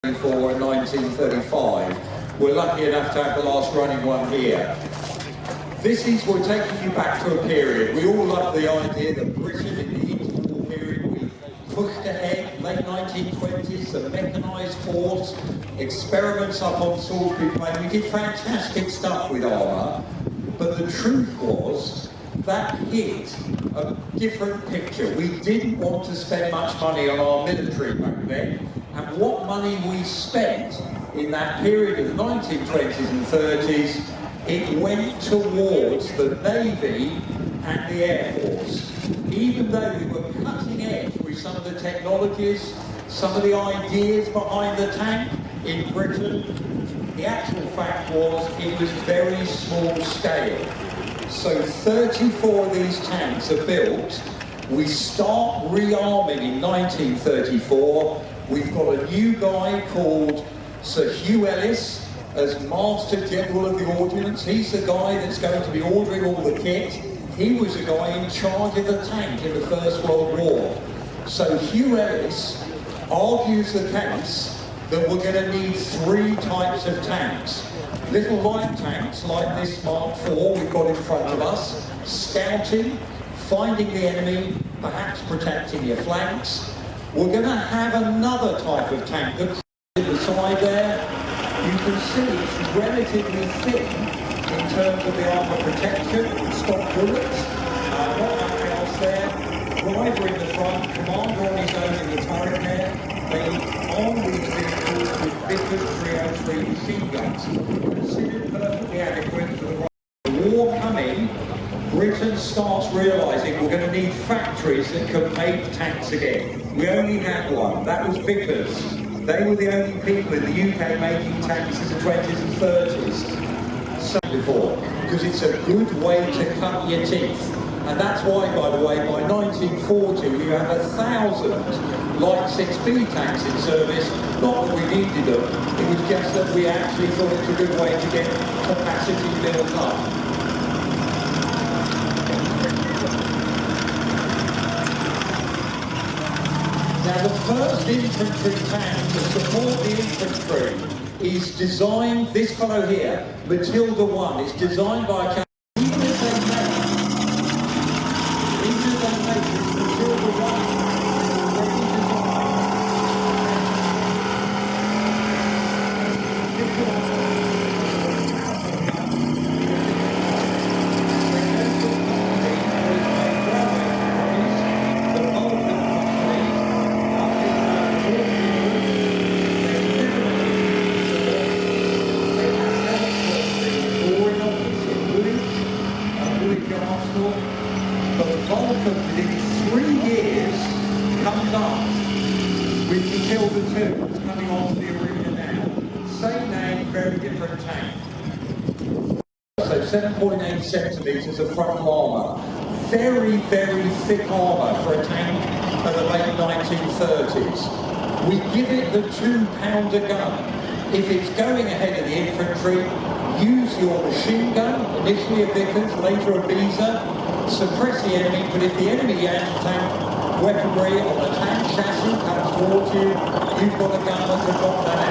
1934 and 1935. We're lucky enough to have the last running one here. We're taking you back to a period. We all love the idea that Britain in the interwar period, we pushed ahead, late 1920s, the mechanised force, experiments up on Salisbury Plain. We did fantastic stuff with armour, but the truth was that hit a different picture. We didn't want to spend much money on our military back then, and what money we spent in that period of the 1920s and 30s, it went towards the Navy and the Air Force. Even though we were cutting edge with some of the technologies, some of the ideas behind the tank in Britain, the actual fact was it was very small scale. So 34 of these tanks are built. We start rearming in 1934. We've got a new guy called Sir Hugh Ellis as Master General of the Ordnance. He's the guy that's going to be ordering all the kit. He was the guy in charge of the tank in the First World War. So Hugh Ellis argues the case that we're going to need three types of tanks. Little light tanks like this Mark IV we've got in front of us, scouting, finding the enemy, perhaps protecting your flanks. We're going to have another type of tank that's at the side there. You can see it's relatively thin in terms of the armour protection, stop bullets, not much else there. Driver in the front, commander on his own in the turret there. They arm these vehicles with Vickers 303 machine guns, considered perfectly adequate for the war coming. Britain starts realising we're going to need factories that can make tanks again. We only had one, that was Vickers. They were the only people in the UK making tanks in the 20s and 30s. So before, because it's a good way to cut your teeth. And that's why, by the way, by 1940 we have 1,000 light 6B tanks in service. Not that we needed them, it was just that we actually thought it was a good way to get capacity built up. Now the first infantry tank to support the infantry is designed, this fellow here, Matilda I, is designed by a even if they make Matilda I, within 3 years comes up with Matilda II, that's coming onto the arena now. Same name, very different tank. So 7.8 centimetres of frontal armour. Very, very thick armour for a tank of the late 1930s. We give it the 2-pounder gun. If it's going ahead of the infantry, use your machine gun, initially a Vickers, later a Beezer, suppress the enemy, but if the enemy anti-tank weaponry on the tank chassis comes towards you, you've got a gun that can knock that out.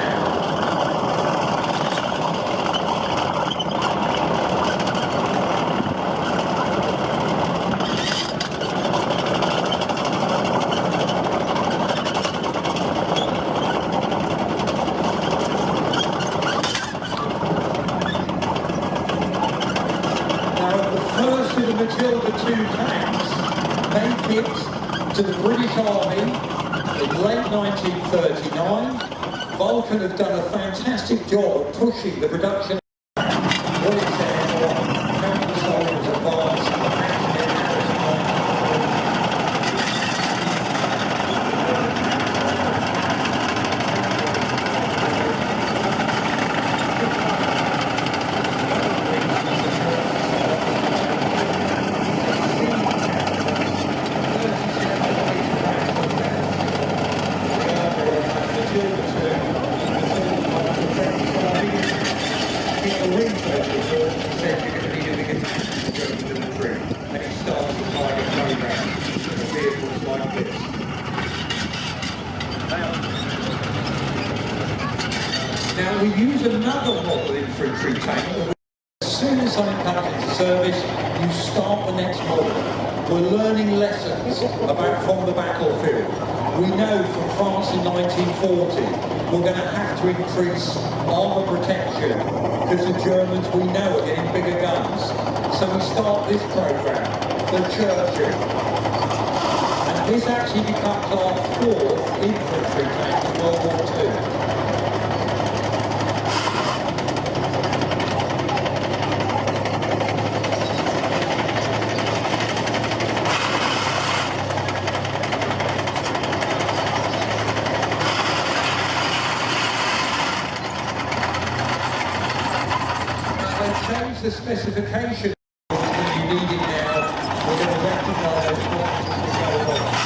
Matilda II tanks make it to the British Army in late 1939. Vulcan have done a fantastic job of pushing the production. What is there for counter soldiers advanced Now we use another model infantry tank. As soon as something comes into service, you start the next model. We're learning lessons about from the battlefield. We know from France in 1940, we're going to have to increase armour protection because the Germans, we know, are getting bigger guns. So we start this programme, the Churchill. And this actually becomes our 4th infantry tank in World War II. Change the specification you need it now. We're going to rectify those problems as we go along.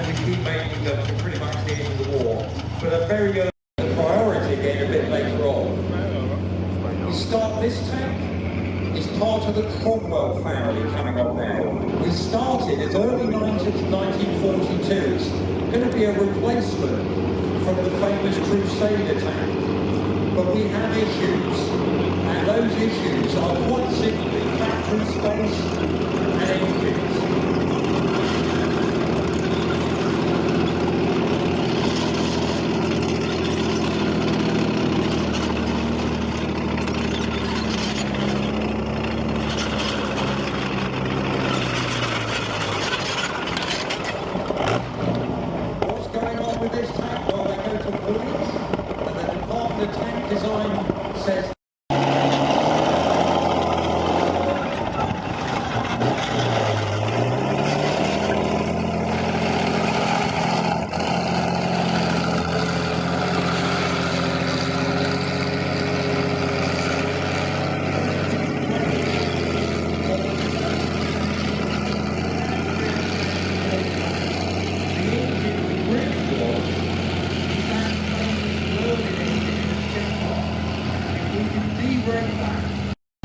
We keep making them to pretty much the end of the war, but a very early priority again a bit later on. We start this tank, it's part of the Cromwell family coming up now. We started as early 1942, it's going to be a replacement from the famous Crusader tank, but we have issues, and those issues are quite simply factory space and engines.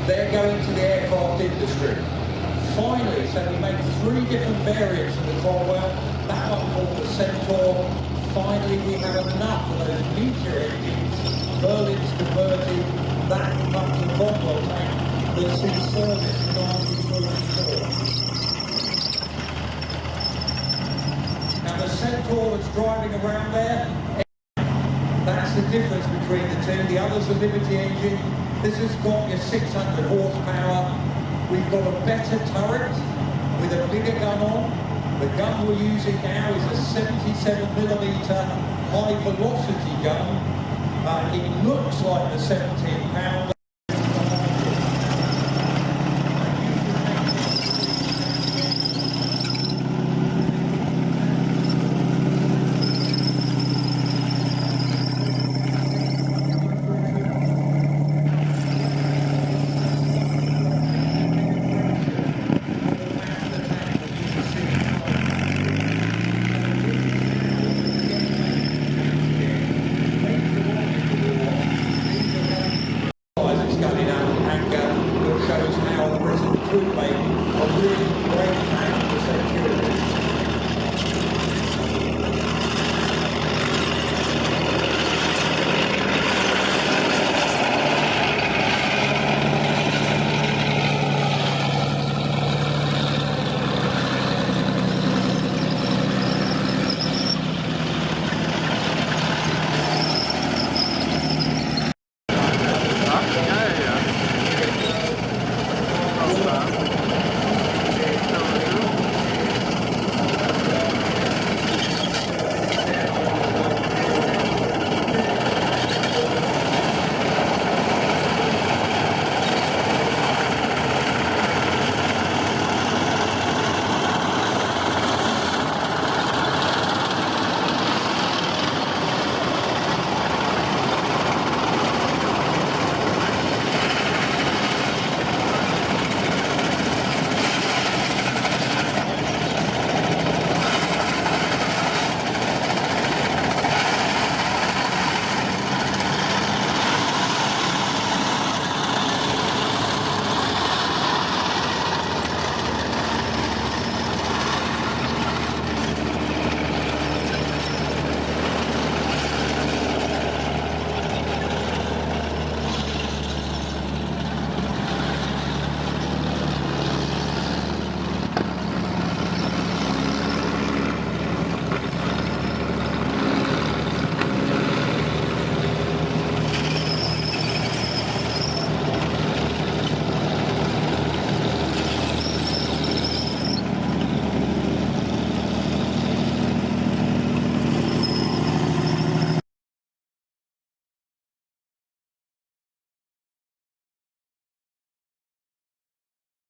They're going to the aircraft industry. Finally, so we make 3 different variants of the Cromwell, that one called the Centaur. Finally, we have enough of those nuclear engines. Berlin's converted, that becomes the Cromwell tank that's in service in 1944. Now the Centaur that's driving around there, that's the difference between the two. The other's a Liberty engine. This has got your 600 horsepower. We've got a better turret with a bigger gun on. The gun we're using now is a 77mm high velocity gun. It looks like the 77